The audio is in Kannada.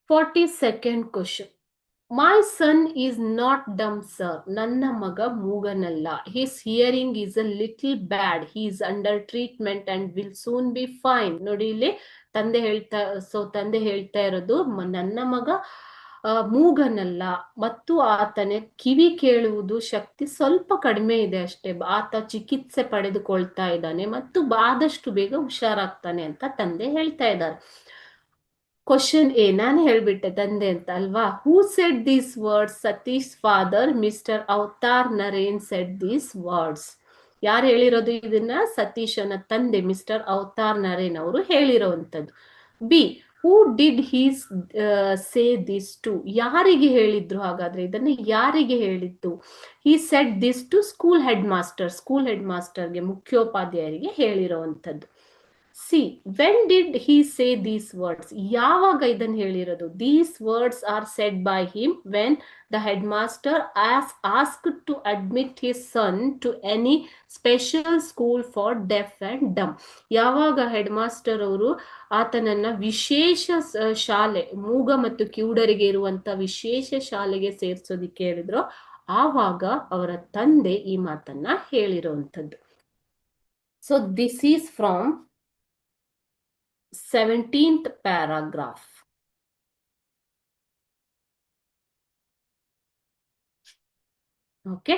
42nd question. My son is not dumb, sir. ನನ್ನ ಮಗ ಮೂಗನಲ್ಲ. His hearing is a little bad. He is under treatment and will soon be fine. ನೋಡಿ ಇಲ್ಲಿ ತಂದೆ ಹೇಳ್ತಾ ಇರೋದು ನನ್ನ ಮಗ ಮೂಗನಲ್ಲ ಮತ್ತು ಆತನ ಕಿವಿ ಕೇಳುವುದು ಶಕ್ತಿ ಸ್ವಲ್ಪ ಕಡಿಮೆ ಇದೆ ಅಷ್ಟೇ. ಆತ ಚಿಕಿತ್ಸೆ ಪಡೆದುಕೊಳ್ತಾ ಇದ್ದಾನೆ ಮತ್ತು ಆದಷ್ಟು ಬೇಗ ಹುಷಾರಾಗ್ತಾನೆ ಅಂತ ತಂದೆ ಹೇಳ್ತಾ ಇದ್ದಾರೆ. ಕ್ವಶನ್ ಎ, ನಾನು ಹೇಳ್ಬಿಟ್ಟೆ ತಂದೆ ಅಂತ ಅಲ್ವಾ. Who said these words? Satish father mister Avatar Naren said these words. ಯಾರು ಹೇಳಿರೋದು ಇದನ್ನ? ಸತೀಶನ ತಂದೆ ಮಿಸ್ಟರ್ ಅವತಾರ್ ನರೇನ್ ಅವರು ಹೇಳಿರೋವಂಥದ್ದು. B, who did he say this to? ಯಾರಿಗೆ ಹೇಳಿದ್ರು ಹಾಗಾದ್ರೆ ಇದನ್ನ? ಯಾರಿಗೆ ಹೇಳಿದ್ದು? He said this to school head master. School head ಮಾಸ್ಟರ್ಗೆ, ಮುಖ್ಯೋಪಾಧ್ಯಾಯರಿಗೆ ಹೇಳಿರೋವಂಥದ್ದು. C, when did he say these words? ಯಾವಾಗ ಇದನ್ನು ಹೇಳಿರೋದು? These words are said by him when the head master asked to admit his son to any special school for deaf and dumb. ಯಾವಾಗ ಹೆಡ್ ಮಾಸ್ಟರ್ ಅವರು ಆತನನ್ನ ವಿಶೇಷ ಶಾಲೆ, ಮೂಗ ಮತ್ತು ಕಿವುಡರಿಗೆ ಇರುವಂತ ವಿಶೇಷ ಶಾಲೆಗೆ ಸೇರ್ಸೋದಿಕ್ಕೆ ಹೇಳಿದ್ರು, ಆವಾಗ ಅವರ ತಂದೆ ಈ ಮಾತನ್ನ ಹೇಳಿರುವಂಥದ್ದು. So this is from 17th paragraph. Okay.